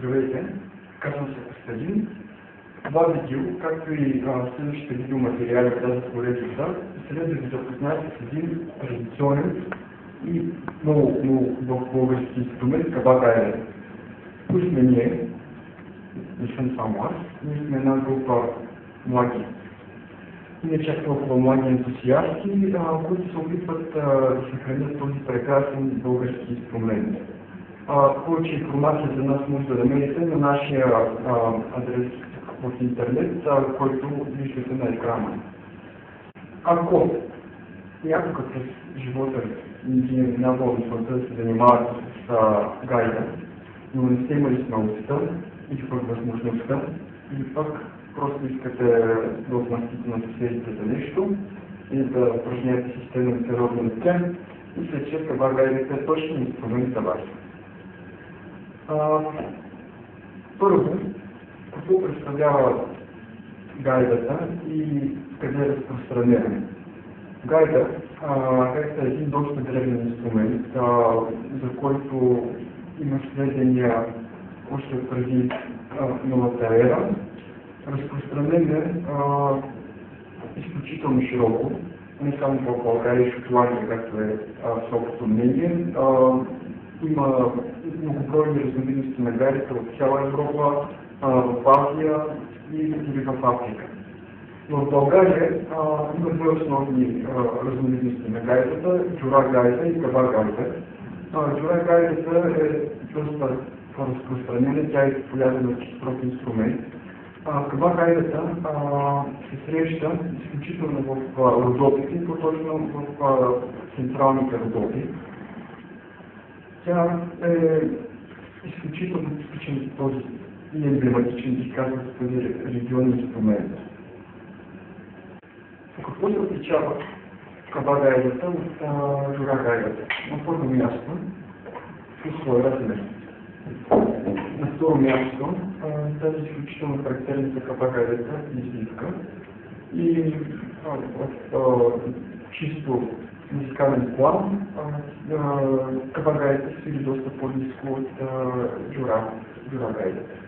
Здравейте, казвам се Костадин. Това видео, както и следващите видеоматериали в тази поредица, следва да ви запознаят с един традиционен и много хубав български инструмент — кабак-айде. Кои сме ние? Не съм само аз. Ние сме една група млади, не чак толкова млади ентусиасти, които се опитват да съхранят този прекрасен български инструмент. Повече информация за нас може да намерите на нашия адрес в интернет, който виждате на екрана. Ако някога през живота ви е минавало мисълта да се занимавате с гайда, но не сте имали смелостта или пък възможността, или пък просто искате да отмъстите на съседите за нещо и да упражняте системно природно лице, мисля, че кабак-айдата е точно инструмент за вас. Първо, какво представлява гайдата и къде е разпространена? Гайдата е един доста древен инструмент, за който има сведения още преди новата ера. Разпространен е изключително широко, не само в България и Шотландия, както е собствено мнение. Има многобройни разновидности на гайдата от цяла Европа, в Азия и дори в Африка. В България има две основни разновидности на гайдата — джура-гайда и кабак-гайда. Джура-гайдата е доста разпространена, тя е полезен от чист инструмент. Кабак-гайдата се среща изключително в Родопите, по-точно в централните Родопи. Тя е изключително типичен този и емблематичен, бих казал, за този регион инструмент. Какво се отличава кабак-гайдата от джура-гайдата? На първо място, по своя размер. На второ място, тази изключително характерна за кабак-гайдата изливка и в чисто музикален план кабак-гайдата свири доста по-ниско от джура-гайдата.